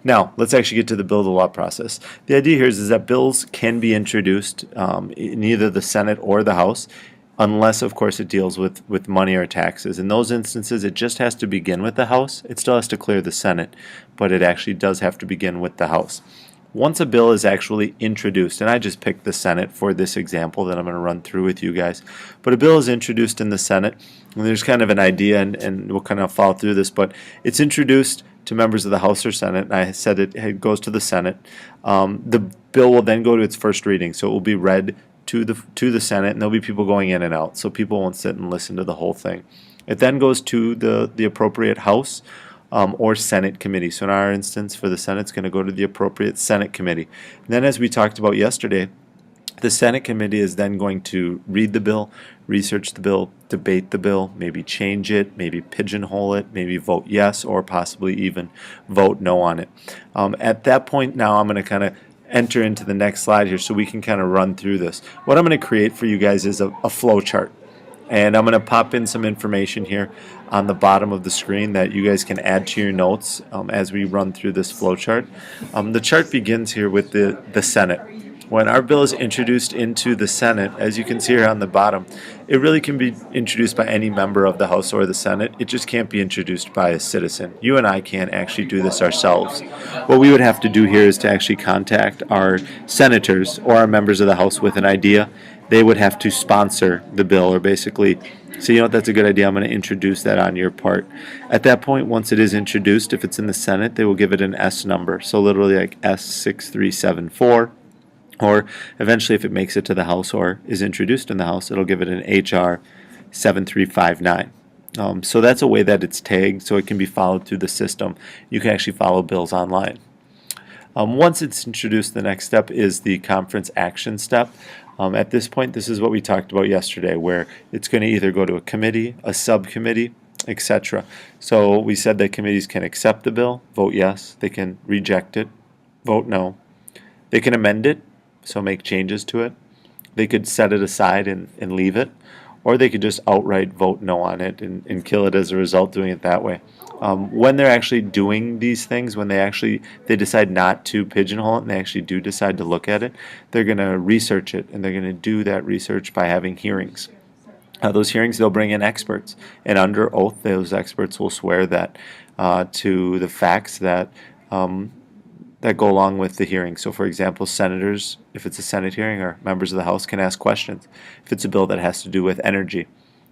Now, let's actually get to the bill of the law process. The idea here is that bills can be introduced in either the Senate or the House, unless, of course, it deals with money or taxes. In those instances, it just has to begin with the House. It still has to clear the Senate, but it actually does have to begin with the House. Once a bill is actually introduced, and I just picked the Senate for this example that I'm going to run through with you guys, but a bill is introduced in the Senate, and there's kind of an idea, and we'll kind of follow through this, but it's introduced to members of the House or Senate, and I said it goes to the Senate. The bill will then go to its first reading, so it will be read to the Senate, and there'll be people going in and out, so people won't sit and listen to the whole thing. It then goes to the appropriate House or Senate committee. So in our instance, for the Senate, it's going to go to the appropriate Senate committee. And then, as we talked about yesterday, the Senate committee is then going to read the bill, research the bill, debate the bill, maybe change it, maybe pigeonhole it, maybe vote yes, or possibly even vote no on it. At that point now, I'm going to kind of enter into the next slide here so we can kind of run through this. What I'm going to create for you guys is a flow chart. And I'm going to pop in some information here on the bottom of the screen that you guys can add to your notes as we run through this flow chart. The chart begins here with the Senate. When our bill is introduced into the Senate, as you can see here on the bottom, it really can be introduced by any member of the House or the Senate. It just can't be introduced by a citizen. You and I can't actually do this ourselves. What we would have to do here is to actually contact our senators or our members of the House with an idea. They would have to sponsor the bill, or basically say, you know what, that's a good idea, I'm going to introduce that on your part. At that point, once it is introduced, if it's in the Senate, they will give it an S number, so literally like S6374. Or eventually, if it makes it to the House or is introduced in the House, it'll give it an HR 7359. So that's a way that it's tagged, so it can be followed through the system. You can actually follow bills online. Once it's introduced, the next step is the conference action step. At this point, this is what we talked about yesterday, where it's going to either go to a committee, a subcommittee, etc. So we said that committees can accept the bill, vote yes. They can reject it, vote no. They can amend it, so make changes to it. They could set it aside and leave it, or they could just outright vote no on it and kill it as a result, doing it that way. When they're actually doing these things, when they decide not to pigeonhole it and they actually do decide to look at it, they're going to research it, and they're going to do that research by having hearings. Those hearings, they'll bring in experts, and under oath, those experts will swear that to the facts that go along with the hearing. So, for example, senators, if it's a Senate hearing, or members of the House can ask questions. If it's a bill that has to do with energy,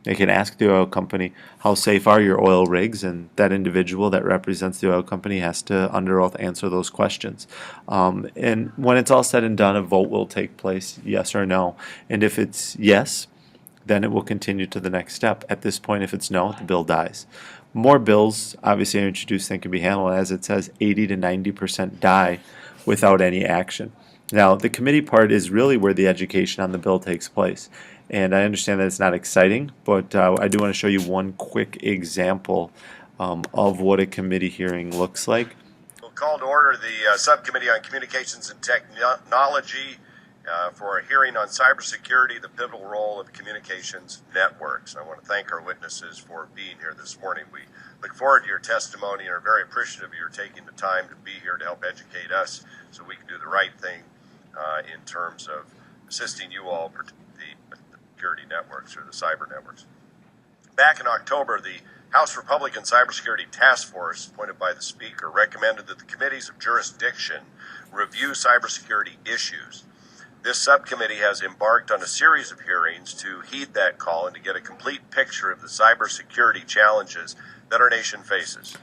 they can ask the oil company, how safe are your oil rigs? And that individual that represents the oil company has to, under oath, answer those questions. And when it's all said and done, a vote will take place, yes or no. And if it's yes, then it will continue to the next step. At this point, if it's no, the bill dies. More bills, obviously, are introduced than can be handled. As it says, 80 to 90% die without any action. Now, the committee part is really where the education on the bill takes place. And I understand that it's not exciting, but I do want to show you one quick example of what a committee hearing looks like. We'll call to order the Subcommittee on Communications and Technology for a hearing on cybersecurity, the pivotal role of communications networks. I want to thank our witnesses for being here this morning. We look forward to your testimony and are very appreciative of your taking the time to be here to help educate us so we can do the right thing in terms of assisting you all with the security networks or the cyber networks. Back in October, the House Republican Cybersecurity Task Force, appointed by the Speaker, recommended that the committees of jurisdiction review cybersecurity issues. This subcommittee has embarked on a series of hearings to heed that call and to get a complete picture of the cybersecurity challenges that our nation faces.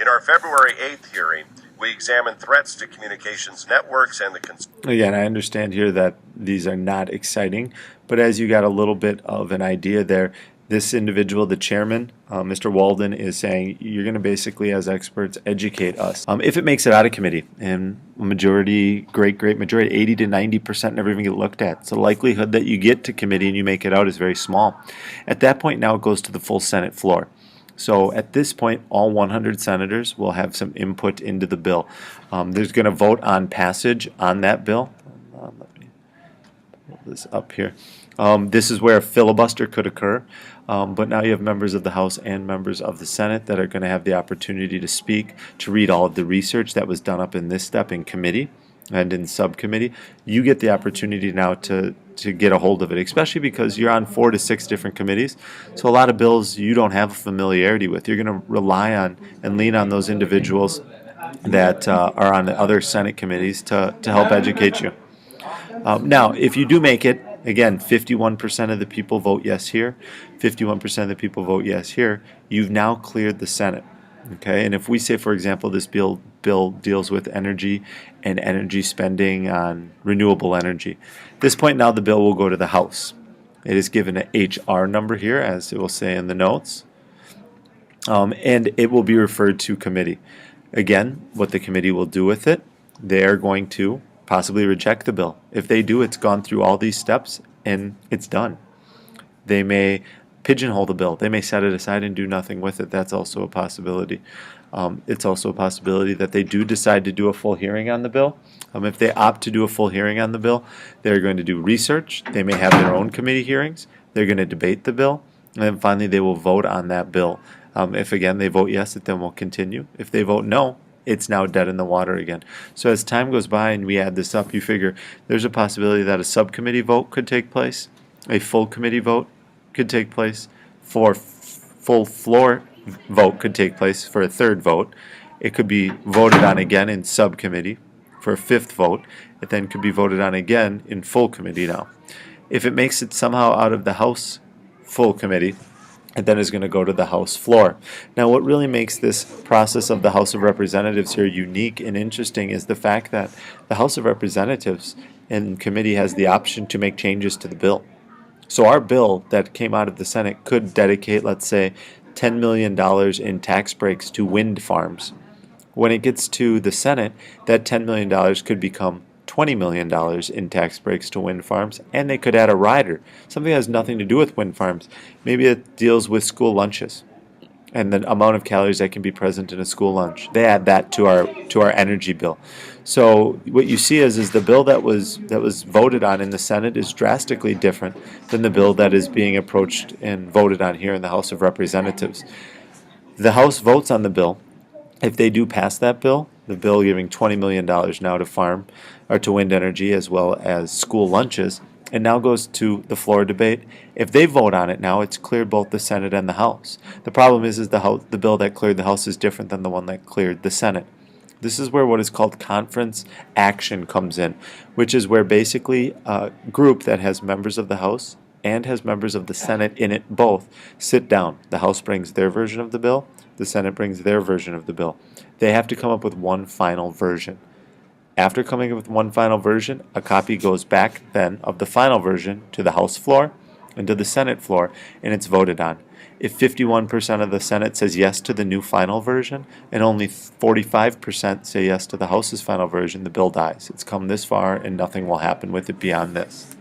In our February 8th hearing, we examined threats to communications networks and Again, I understand here that these are not exciting, but as you got a little bit of an idea there, this individual, the chairman, Mr. Walden, is saying you're going to basically, as experts, educate us. If it makes it out of committee, and a majority, great majority, 80 to 90% never even get looked at. So the likelihood that you get to committee and you make it out is very small. At that point, now it goes to the full Senate floor. So at this point, all 100 senators will have some input into the bill. There's going to vote on passage on that bill. Let me pull this up here. This is where a filibuster could occur, but now you have members of the House and members of the Senate that are going to have the opportunity to speak, to read all of the research that was done up in this step in committee and in subcommittee. You get the opportunity now to get a hold of it, especially because you're on 4 to 6 different committees. So a lot of bills you don't have familiarity with. You're going to rely on and lean on those individuals that are on the other Senate committees to help educate you. Now, if you do make it, again, 51% of the people vote yes here, 51% of the people vote yes here, you've now cleared the Senate. Okay, and if we say, for example, this bill deals with energy and energy spending on renewable energy, at this point now the bill will go to the House. It is given an HR number here, as it will say in the notes, and it will be referred to committee. Again, what the committee will do with it, they are going to possibly reject the bill. If they do, it's gone through all these steps and it's done. They may pigeonhole the bill. They may set it aside and do nothing with it. That's also a possibility. It's also a possibility that they do decide to do a full hearing on the bill. If they opt to do a full hearing on the bill, they're going to do research. They may have their own committee hearings. They're going to debate the bill. And then finally, they will vote on that bill. If, again, they vote yes, it then will continue. If they vote no, it's now dead in the water again. So as time goes by and we add this up, you figure there's a possibility that a subcommittee vote could take place, a full committee vote could take place, for full floor vote could take place for a third vote. It could be voted on again in subcommittee for a fifth vote. It then could be voted on again in full committee now. If it makes it somehow out of the House full committee, it then is going to go to the House floor. Now, what really makes this process of the House of Representatives here unique and interesting is the fact that the House of Representatives in committee has the option to make changes to the bill. So our bill that came out of the Senate could dedicate, let's say, $10 million in tax breaks to wind farms. When it gets to the Senate, that $10 million could become $20 million in tax breaks to wind farms, and they could add a rider, something that has nothing to do with wind farms. Maybe it deals with school lunches and the amount of calories that can be present in a school lunch. They add that to our energy bill. So what you see is the bill that was voted on in the Senate is drastically different than the bill that is being approached and voted on here in the House of Representatives. The House votes on the bill. If they do pass that bill, the bill giving $20 million now to farm or to wind energy as well as school lunches, it now goes to the floor debate. If they vote on it now, it's cleared both the Senate and the House. The problem is the bill that cleared the House is different than the one that cleared the Senate. This is where what is called conference action comes in, which is where basically a group that has members of the House and has members of the Senate in it both sit down. The House brings their version of the bill, the Senate brings their version of the bill. They have to come up with one final version. After coming up with one final version, a copy goes back then of the final version to the House floor and to the Senate floor, and it's voted on. If 51% of the Senate says yes to the new final version and only 45% say yes to the House's final version, the bill dies. It's come this far and nothing will happen with it beyond this.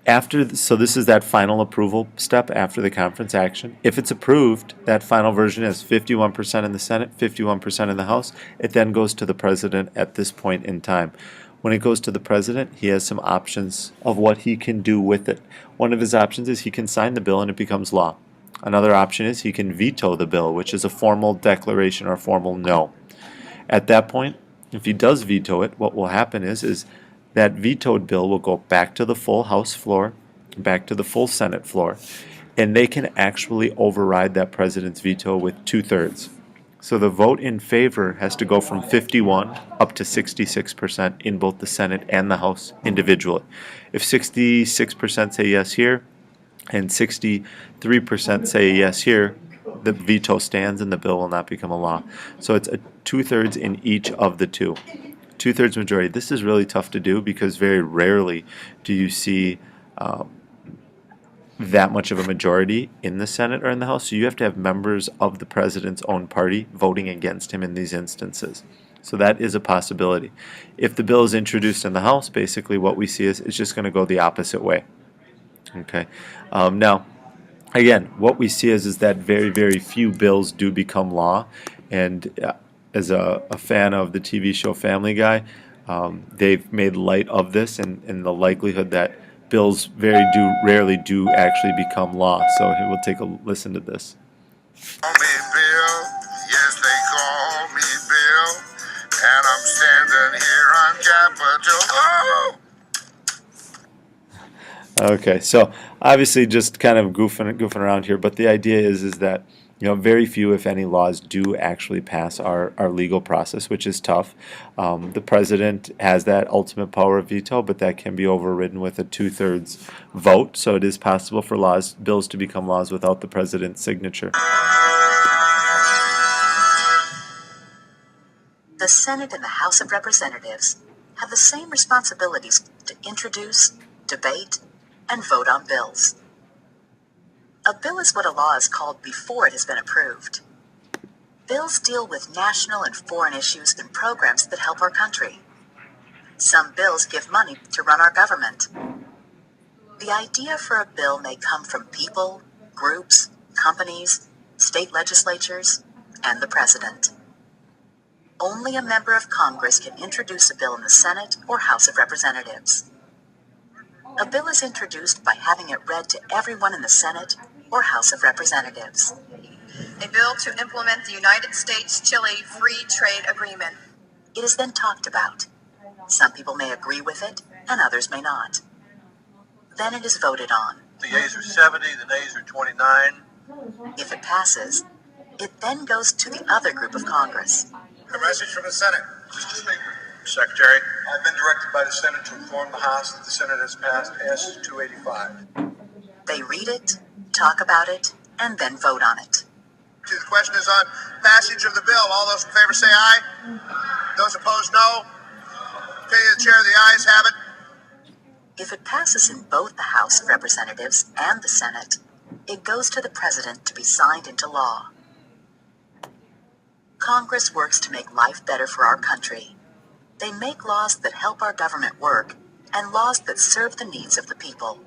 So this is that final approval step after the conference action. If it's approved, that final version has 51% in the Senate, 51% in the House. It then goes to the President at this point in time. When it goes to the President, he has some options of what he can do with it. One of his options is he can sign the bill and it becomes law. Another option is he can veto the bill, which is a formal declaration or a formal no. At that point, if he does veto it, what will happen is that vetoed bill will go back to the full House floor, back to the full Senate floor, and they can actually override that president's veto with 2/3. So the vote in favor has to go from 51 up to 66% in both the Senate and the House individually. If 66% say yes here and 63% say yes here, the veto stands and the bill will not become a law. So it's a 2/3 in each of the two. 2/3 majority. This is really tough to do because very rarely do you see that much of a majority in the Senate or in the House. So you have to have members of the president's own party voting against him in these instances. So that is a possibility. If the bill is introduced in the House, basically what we see is it's just going to go the opposite way. Okay. Now, again, what we see is that very, very few bills do become law. And as a fan of the TV show Family Guy, they've made light of this and the likelihood that bills rarely do actually become law. So we'll take a listen to this. Call me Bill, yes they call me Bill, and I'm standing here on Capitol. Oh! Okay, so obviously just kind of goofing around here, but the idea is that very few, if any, laws do actually pass our legal process, which is tough. The president has that ultimate power of veto, but that can be overridden with a 2/3 vote. So it is possible for bills to become laws without the president's signature. The Senate and the House of Representatives have the same responsibilities to introduce, debate, and vote on bills. A bill is what a law is called before it has been approved. Bills deal with national and foreign issues and programs that help our country. Some bills give money to run our government. The idea for a bill may come from people, groups, companies, state legislatures, and the president. Only a member of Congress can introduce a bill in the Senate or House of Representatives. A bill is introduced by having it read to everyone in the Senate or House of Representatives. A bill to implement the United States-Chile Free Trade Agreement. It is then talked about. Some people may agree with it, and others may not. Then it is voted on. The yeas are 70, the nays are 29. If it passes, it then goes to the other group of Congress. A message from the Senate. Mr. Speaker. Secretary. I've been directed by the Senate to inform the House that the Senate has passed S 285. They read it, talk about it, and then vote on it. The question is on passage of the bill. All those in favor say aye. Those opposed, no. Okay, the chair, the ayes have it. If it passes in both the House of Representatives and the Senate, it goes to the President to be signed into law. Congress works to make life better for our country. They make laws that help our government work and laws that serve the needs of the people.